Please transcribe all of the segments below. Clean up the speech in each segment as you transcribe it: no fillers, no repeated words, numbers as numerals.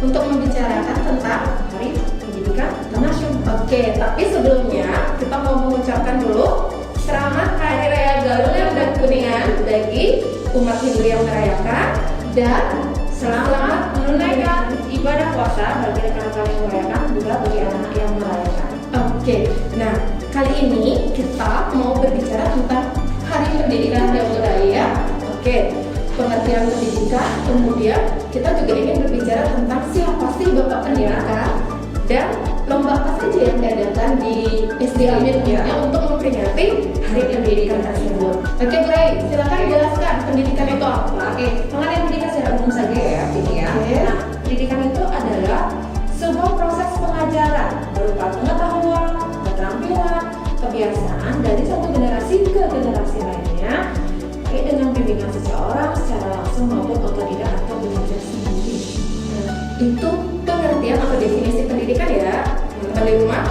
untuk membicarakan tentang Hari Pendidikan Nasional. Oke, tapi sebelumnya kita mau mengucapkan dulu selamat Hari Raya Galungan dan Kuningan bagi umat Hindu yang merayakan, dan selamat menunaikan ibadah puasa bagi rekan-rekan yang merayakan, juga bagi anak yang merayakan. Oke, nah kali ini kita mau berbicara tentang Hari Pendidikan dan Budaya. Oke, pengertian pendidikan, kemudian kita juga ingin berbicara tentang siapa sih Bapak Pendidikan dan lomba apa saja yang diadakan di SD Amin untuk memperingati Hari Pendidikan tersebut. Oke, Bray, silakan jelaskan pendidikan itu apa? Oke, pengertian pendidikan secara umum saja ya, ini ya. Nah, pendidikan itu adalah sebuah proses pengajaran berupa pengetahuan, keterampilan, kebiasaan dari satu generasi ke generasi lainnya, baik dengan bimbingan seseorang secara langsung maupun otodidak atau belajar sendiri. Nah, itu pengertian atau definisi pendidikan ya, teman-teman di rumah.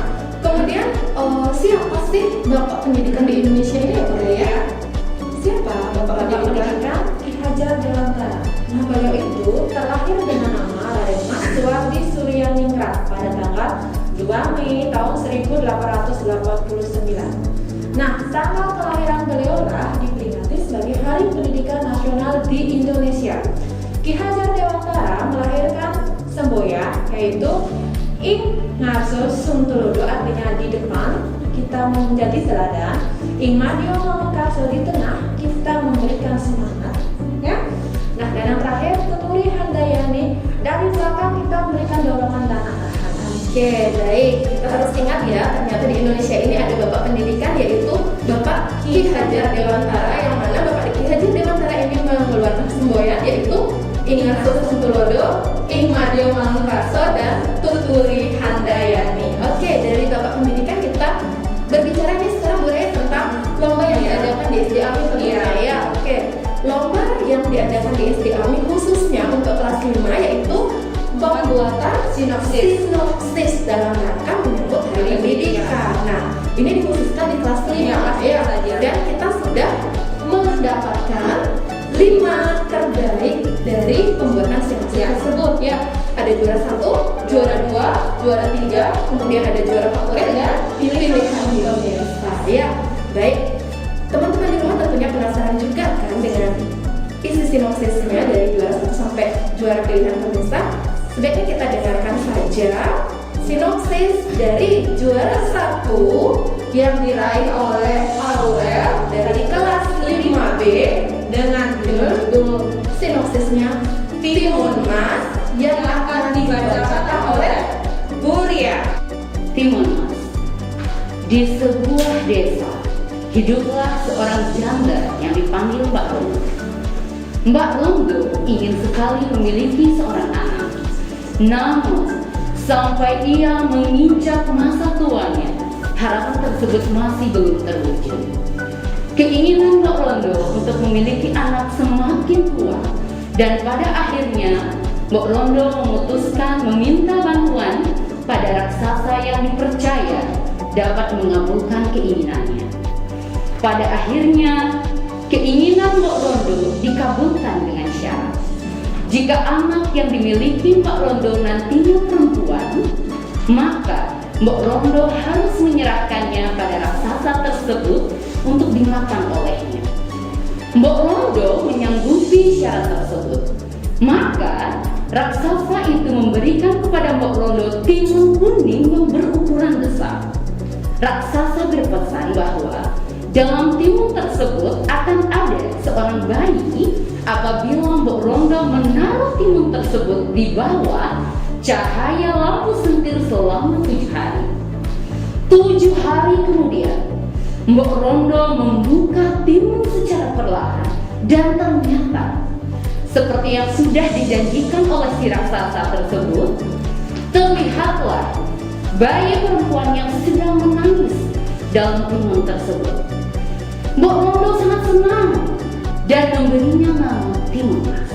Kemudian, siapa sih Bapak Pendidikan di Indonesia ini ya, Bray ya? Siapa Bapak Pendidikan? Ki Hajar Dewantara. Nah, beliau itu terlahir dengan nama Raden Mas Suwardi Suryaningrat pada tanggal 2 Mei tahun 1889. Nah, tanggal kelahiran beliau lah diperingati sebagai Hari Pendidikan Nasional di Indonesia. Ki Hajar Dewantara melahirkan semboyan, yaitu Ing Ngarso Suntulodo, artinya di depan kita menjadi teladan, Ing Madio Mamengkaso di tengah kita memberikan semangat, ya. Nah, dan yang terakhir Tuturi Handayani, dari belakang kita memberikan dorongan dan arahan. Oke, baik. Kita harus ingat ya, ternyata di Indonesia ini ada Bapak Pendidikan, yaitu Bapak Ki Hajar Dewantara, yang mana Bapak Ki Hajar Dewantara ini mengeluarkan semboyan, yaitu Ing Ngarso Suntulodo, Ing Madio Mamengkaso, dan Tuturi Handayani. Oke, dari Bapak Pendidikan kita berbicara nih sekarang Bray tentang lomba yang diadakan di SD Amin ya. Oke, lomba yang diadakan di SD Amin khususnya untuk kelas 5 yaitu pembuatan sinopsis dalam rangka menyambut Hari Pendidikan. Nah, ini dikhususkan di kelas 5 ya, dan kita sudah mendapatkan 5 terbaik dari pembuatan sinopsis tersebut ya. Ada juara 1, juara 2, juara 3, kemudian ada juara favorit dan pilihan pemirsa. Ya, baik. Teman-teman di rumah tentunya penasaran juga kan dengan isi sinopsisnya dari juara 1 sampai juara pilihan pemirsa. Sebaiknya kita dengarkan saja sinopsis dari juara 1 yang diraih oleh Aurel dari kelas 5B dengan judul sinopsisnya Timun Mas, yang akan dibacakan oleh Bu Ria. Timun Mas. Di sebuah desa hiduplah seorang janda yang dipanggil Mbak Londo. Mbak Londo ingin sekali memiliki seorang anak. Namun sampai ia menginjak masa tuanya, harapan tersebut masih belum terwujud. Keinginan Mbak Londo untuk memiliki anak semakin kuat, dan pada akhirnya Mbak Londo memutuskan meminta bantuan pada raksasa yang dipercaya dapat mengabulkan keinginannya. Pada akhirnya keinginan Mbak Londo dikabulkan dengan syarat. Jika anak yang dimiliki Mbak Londo nantinya perempuan, maka Mbak Londo harus menyerahkannya pada raksasa tersebut untuk dimakan olehnya. Mbak Londo menyanggupi syarat tersebut. Maka raksasa itu memberikan kepada Mbak Londo timun kuning yang berukuran besar. Raksasa berpesan bahwa dalam timun tersebut akan ada seorang bayi apabila Mbak Londo menaruh timun tersebut di bawah cahaya lampu sentir selama 7 hari. 7 hari kemudian Mbak Londo membuka timun secara perlahan, dan ternyata seperti yang sudah dijanjikan oleh si raksasa tersebut, terlihatlah bayi perempuan yang sedang menangis dalam timun tersebut. Mbak Londo sangat senang dan memberinya nama Timun Mas.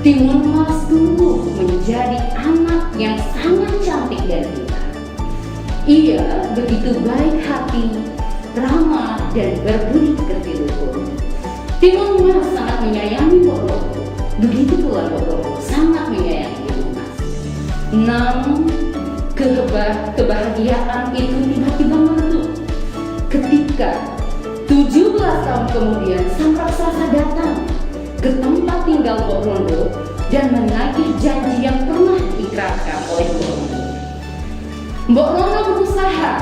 Timun Mas tumbuh menjadi anak yang sangat cantik dan pintar. Ia begitu baik hati, ramah, dan berbudi pekerti luhur. Timun Mas sangat menyayangi Mbok Londo. Begitu pula Mbok Londo sangat menyayangi Timun Mas. Namun kebahagiaan itu tiba-tiba meredup ketika 17 tahun kemudian sang raksasa datang ke tempat tinggal Mbok Rondo dan menagih janji yang pernah diikrarkan oleh Mbok Rondo. Mbok Rondo berusaha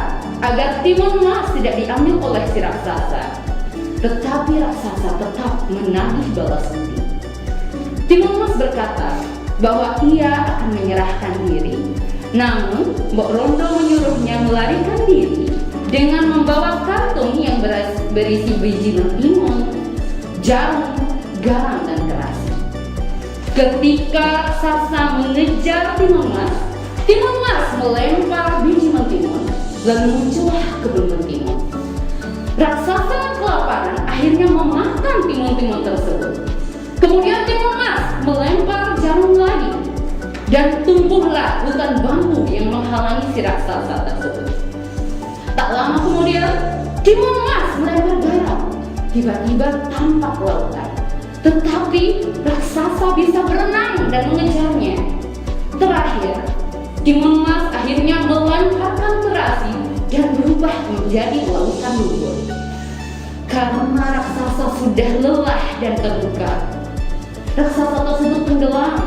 agar Timun Mas tidak diambil oleh si raksasa, tetapi raksasa tetap menagih balas budi. Timun Mas berkata bahwa ia akan menyerahkan diri. Namun, Mbok Rondo menyuruhnya melarikan diri dengan membawa kantung yang berisi biji mentimun, jarum, garam, dan terasi. Ketika raksasa mengejar Timun Mas melempar biji mentimun, lalu muncullah kebun mentimun. Raksasa yang kelaparan akhirnya memakan timun-timun tersebut. Kemudian Timun Mas melempar jarum lagi, dan tumbuhlah hutan bambu yang menghalangi si raksasa tersebut. Tak lama kemudian, Timun Mas melempar garam. Tiba-tiba tampak lautan, tetapi raksasa bisa berenang dan mengejarnya. Terakhir, Timun Mas akhirnya melemparkan terasi dan berubah menjadi lautan lumpur. Karena raksasa sudah lelah dan terluka, raksasa tersebut tenggelam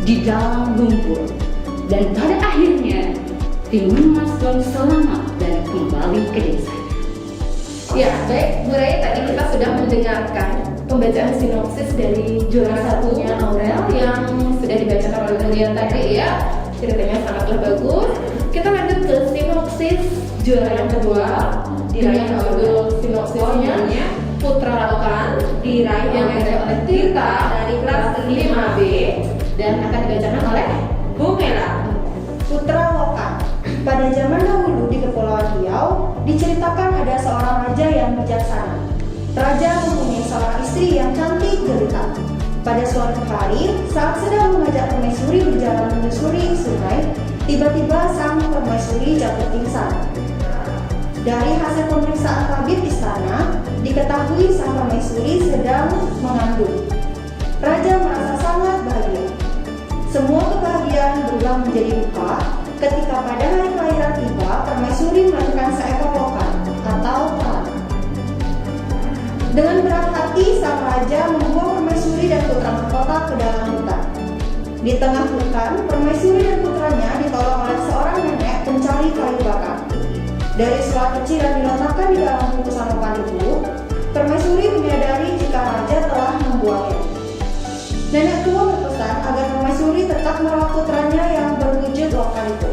di dalam lumpur, dan pada akhirnya Timun Mas pun selamat dan kembali ke desa. Ya, baik Bu Rai, tadi kita sudah mendengarkan pembacaan sinopsis dari juara satunya Aurel yang sudah dibacakan oleh kalian tadi ya. Ceritanya sangatlah bagus. Kita lanjut ke sinopsis juara yang kedua dengan judul sinopsisnya Putra Lokan diraih oleh Tirta dari kelas 5B dan akan dibacakan oleh Bu Mela. Putra Lokan. Pada zaman dahulu di Kepulauan Riau diceritakan ada seorang raja yang bijaksana. Raja mempunyai seorang istri yang cantik jelita. Pada suatu hari, saat sedang mengajak permaisuri berjalan menyusuri sungai, tiba-tiba sang permaisuri jatuh pingsan. Dari hasil pemeriksaan tabib istana, diketahui sang permaisuri sedang mengandung. Raja merasa sangat bahagia. Semua kebahagiaan berubah menjadi duka ketika pada hari kelahiran tiba, permaisuri melahirkan seekor lokan atau ternak. Dengan berat hati, sang raja membuang permaisuri dan putra mahkota ke dalam hutan. Di tengah hutan, permaisuri dan putranya ditolong oleh seorang nenek pencari kayu bakar. Dari surat kecil yang diletakkan di dalam bungkusan lokan itu, permaisuri menyadari jika raja telah membuangnya. Nenek tua berpesan agar permaisuri tetap merawat putranya yang berwujud lokan itu.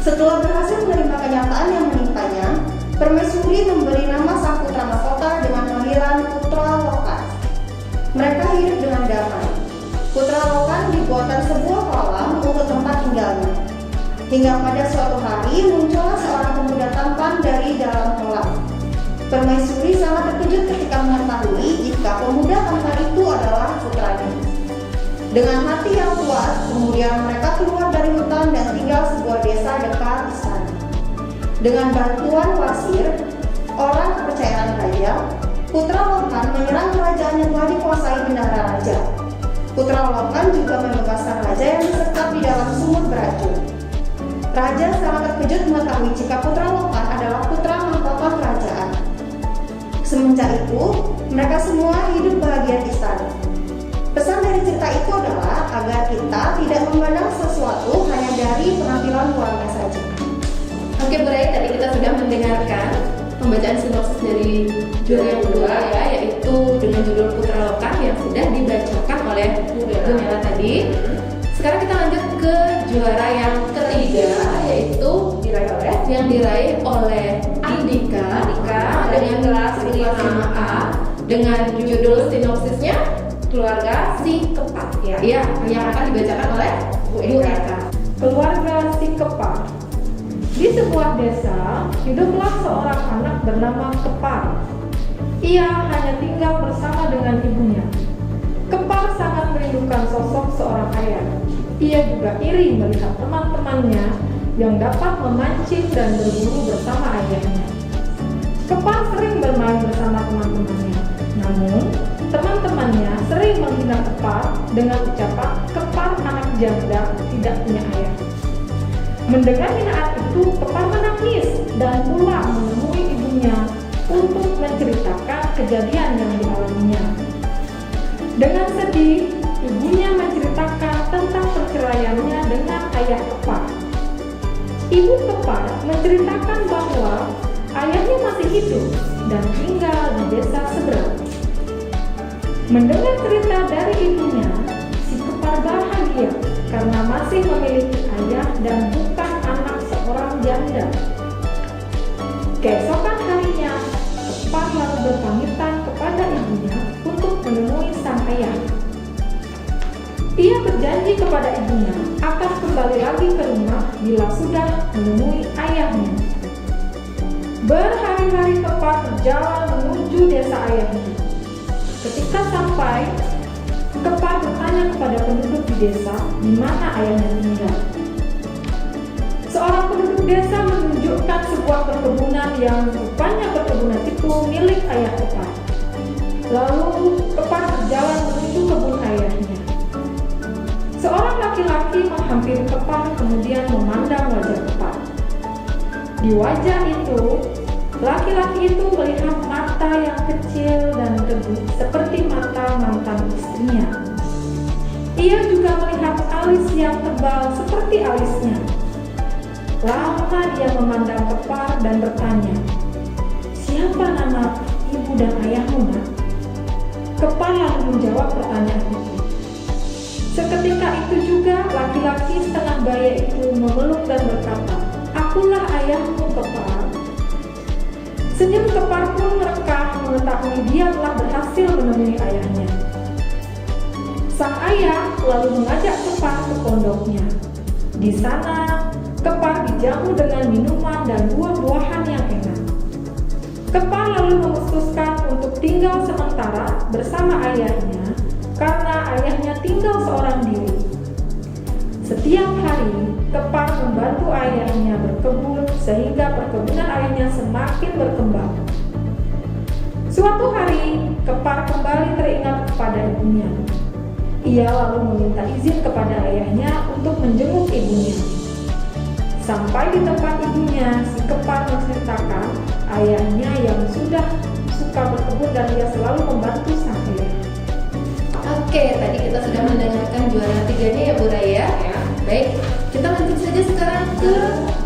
Setelah berhasil menerima kenyataan yang menimpanya, permaisuri memberi nama sang putra mahkota dengan panggilan Putra Lokan. Mereka hidup dengan damai. Putra Lokan dibuatkan sebuah kolam untuk tempat tinggalnya. Hingga pada suatu hari muncullah seorang pemuda tampan dari dalam kolam. Permaisuri sangat terkejut ketika mengetahui jika pemuda tampan itu adalah putranya. Dengan hati yang puas, kemudian mereka keluar dari hutan dan tinggal sebuah desa dekat istana. Dengan bantuan wasir, orang kepercayaan raja, Putra Lokan menyerang kerajaan yang telah dikuasai bendahara raja. Putra Lokan juga membebaskan raja yang disekap di dalam sumur beracun. Raja sangat terkejut mengetahui jika Putra Lokan adalah putra mahkota kerajaan. Semenjak itu, mereka semua hidup bahagia di istana. Pesan dari cerita itu adalah agar kita tidak memandang sesuatu hanya dari penampilan luarnya saja. Oke Bu Rai, tadi kita sudah mendengarkan pembacaan sinopsis dari juara yang kedua ya, yaitu dengan judul Putra Lokan yang sudah dibacakan oleh Bu Mela tadi. Sekarang kita lanjut ke juara yang ketiga, yaitu yang diraih oleh Andika dengan kelas 5A dengan judul sinopsisnya Keluarga Si Kepak ya, yang akan dibacakan oleh Bu Eka. Keluarga Si Kepar. Di sebuah desa, hiduplah seorang anak bernama Kepar. Ia hanya tinggal bersama dengan ibunya. Kepar sangat merindukan sosok seorang ayah. Ia juga iri melihat teman-temannya yang dapat memancing dan berburu bersama ayahnya. Kepar sering bermain bersama teman-temannya. Namun, teman-temannya sering menghina Kepar dengan ucapan "Kepar anak janda tidak punya ayah. Mendengar hinaan itu, Kepar menangis dan pulang menemui ibunya untuk menceritakan kejadian yang dialaminya. Dengan sedih, ibunya menceritakan tentang perceraiannya dengan ayah Kepar. Ibu Kepar menceritakan bahwa ayahnya masih hidup dan tinggal di desa seberang. Mendengar cerita dari ibunya, si Kepar bahagia karena masih memiliki ayah dan bukan anak seorang janda. Keesokan harinya, Kepar lalu berpamitan kepada ibunya untuk menemui sang ayah. Ia berjanji kepada ibunya akan kembali lagi ke rumah bila sudah menemui ayahnya. Berhari-hari Kepar berjalan menuju desa ayahnya. Ketika sampai, Kepar bertanya kepada penduduk di desa di mana ayahnya tinggal. Seorang penduduk desa menunjukkan sebuah perkebunan yang rupanya perkebunan itu milik ayah Kepar. Lalu Kepar berjalan menuju kebun ayahnya. Seorang laki-laki menghampiri Kepar kemudian memandang wajah Kepar. Di wajah itu, laki-laki itu melihat mata yang kecil dan teduh seperti mata mantan istrinya. Ia juga melihat alis yang tebal seperti alisnya. Lama dia memandang Kepar dan bertanya, "Siapa nama ibu dan ayahmu, Nak?" Kepar lalu menjawab pertanyaan itu. Seketika itu juga laki-laki setengah baya itu memeluk dan berkata, "Akulah ayahmu, Kepar." Senyum Kepar pun merekah mengetahui dia telah berhasil menemui ayahnya. Sang ayah lalu mengajak Kepar ke pondoknya. Di sana, Kepar dijamu dengan minuman dan buah-buahan yang enak. Kepar lalu memutuskan untuk tinggal sementara bersama ayahnya karena ayahnya tinggal seorang diri. Setiap hari, Kepar membantu ayahnya berkebun sehingga perkebunan ayahnya semakin berkembang. Suatu hari, Kepar kembali teringat kepada ibunya. Ia lalu meminta izin kepada ayahnya untuk menjenguk ibunya. Sampai di tempat ibunya, si Kepar menceritakan ayahnya yang sudah suka berkebun dan ia selalu membantu sang ayah. Oke, tadi kita sudah mendengarkan juara 3-nya ya Bu Raya. Baik, kita lanjut saja sekarang ke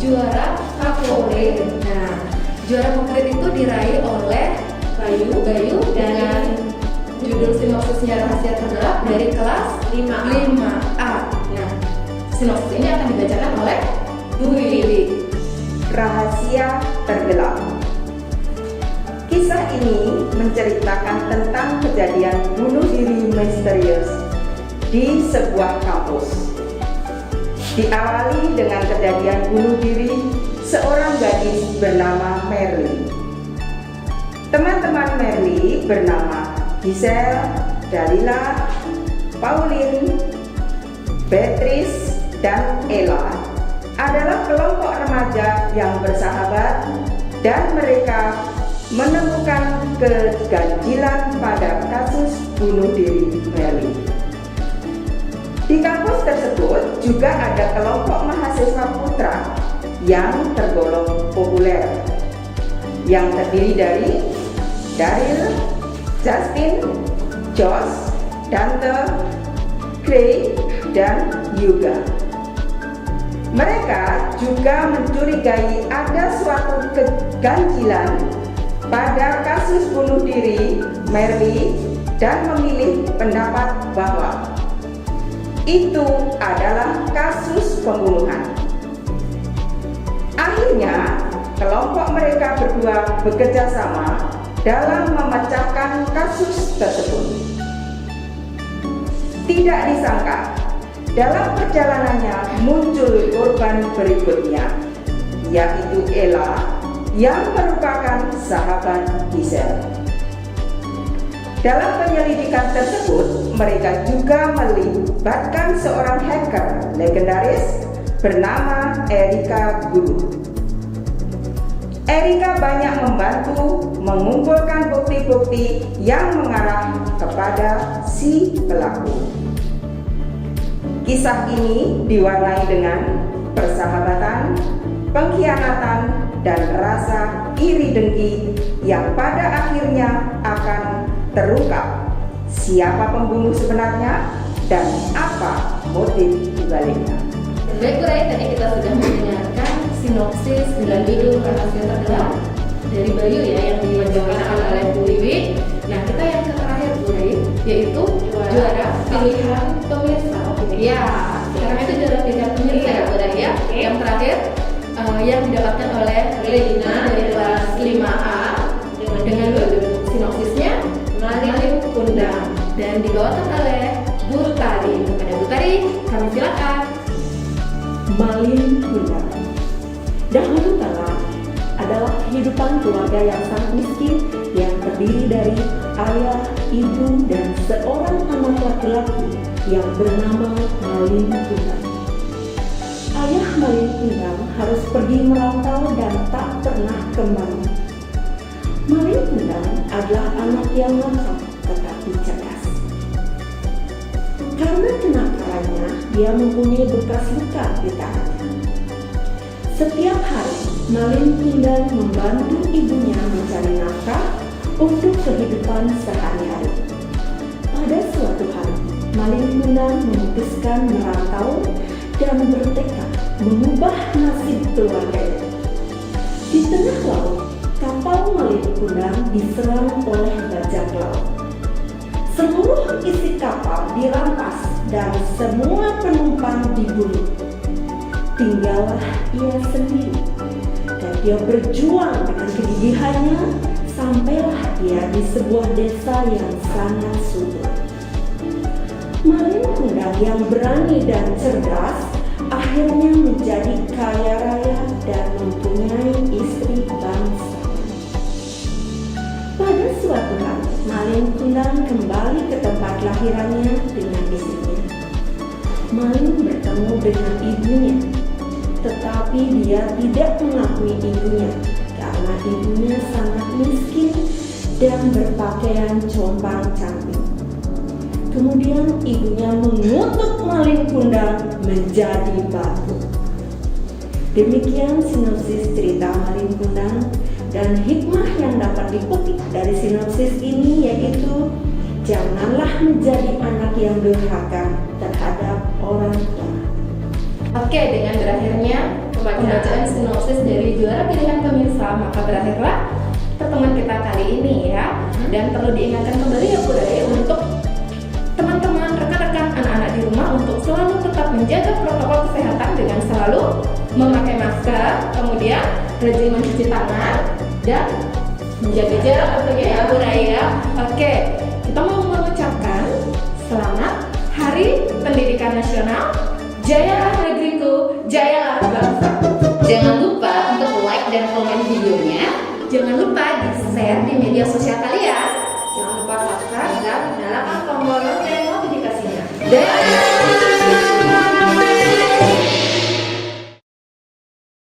juara favorit. Nah, juara favorit itu diraih oleh Bayu dengan judul sinopsisnya Rahasia Tergelap dari kelas 5A. Nah, sinopsis ini akan dibacakan oleh Bu Wiwi. Rahasia Tergelap. Kisah ini menceritakan tentang kejadian bunuh diri misterius di sebuah kampus. Diawali dengan kejadian bunuh diri seorang gadis bernama Merly. Teman-teman Merly bernama Giselle, Dalila, Pauline, Beatrice, dan Ella adalah kelompok remaja yang bersahabat dan mereka menemukan keganjilan pada kasus bunuh diri Merly. Di kampus tersebut juga ada kelompok mahasiswa putra yang tergolong populer, yang terdiri dari Daryl, Justin, Josh, Dante, Craig, dan Yuga. Mereka juga mencurigai ada suatu keganjilan pada kasus bunuh diri Merly dan memilih pendapat bahwa itu adalah kasus pembunuhan. Akhirnya, kelompok mereka berdua bekerja sama dalam memecahkan kasus tersebut. Tidak disangka, dalam perjalanannya muncul korban berikutnya, yaitu Ella yang merupakan sahabat Giselle. Dalam penyelidikan tersebut, mereka juga melibatkan seorang hacker legendaris bernama Erika Gulu. Erika banyak membantu mengumpulkan bukti-bukti yang mengarah kepada si pelaku. Kisah ini diwarnai dengan persahabatan, pengkhianatan, dan rasa iri dengki yang pada akhirnya akan terungkap siapa pembunuh sebenarnya dan apa motif dibaliknya. Baik Bu Rai, tadi kita sudah mendengarkan sinopsis dengan judul Rahasia Terdalam dari Bayu ya, yang dibacakan oleh Bu Wiwi. Nah, kita yang terakhir Bu Rai, yaitu juara pilihan pemirsa. Ya, sekarang itu juara pilihan pemirsa ya Bu Rai ya. Yang terakhir yang didapatkan oleh Regina dari kelas 5A dengan sinopsisnya Malin Kundang dan dibawakan oleh Bu Tari. Kepada Bu Tari, kami silakan. Malin Kundang. Dahulu kala adalah kehidupan keluarga yang sangat miskin yang terdiri dari ayah, ibu, dan seorang anak laki-laki yang bernama Malin Kundang. Ayah Malin Kundang harus pergi merantau dan tak pernah kembali. Malin Kundang adalah anak yang nakal tetapi cerdas. Karena kenakalannya, dia mempunyai bekas luka di tangannya. Setiap hari, Malin Kundang membantu ibunya mencari nafkah untuk kehidupan sehari-hari. Pada suatu hari, Malin Kundang memutuskan merantau dan bertekad mengubah nasib keluarganya. Di tengah laut, kapal Malin Kundang diserang oleh bajak laut. Seluruh isi kapal dirampas dan semua penumpang dibunuh. Tinggallah ia sendiri, dan dia berjuang dengan kegigihannya sampailah dia di sebuah desa yang sangat subur. Malin Kundang yang berani dan cerdas akhirnya menjadi kaya raya dan mempunyai istri bangsa. Pada suatu hari, Malin Kundang kembali ke tempat lahirannya dengan istrinya. Malin bertemu dengan ibunya, tetapi dia tidak mengakui ibunya karena ibunya sangat miskin dan berpakaian compang-camping. Kemudian ibunya mengutuk Malin Kundang menjadi batu. Demikian sinopsis cerita Malin Kundang, dan hikmah yang dapat dipetik dari sinopsis ini yaitu janganlah menjadi anak yang durhaka terhadap orang tua. Oke, dengan berakhirnya pembacaan sinopsis dari juara pilihan pemirsa, maka berakhirlah pertemuan kita kali ini ya. Dan perlu diingatkan kembali ya Bu Rai, untuk teman-teman, rekan-rekan, anak-anak di rumah untuk selalu tetap menjaga protokol kesehatan dengan selalu memakai masker, kemudian rajin mencuci tangan dan menjaga jarak tentunya ya Bu Rai ya. Oke, kita mau mengucapkan selamat Hari Pendidikan Nasional. Jayalah negeriku, jayalah bangsa. Jangan lupa untuk like dan komen videonya. Jangan lupa di-share di media sosial kalian. Jangan lupa subscribe dan nyalakan tombol lonceng notifikasinya. Dadah!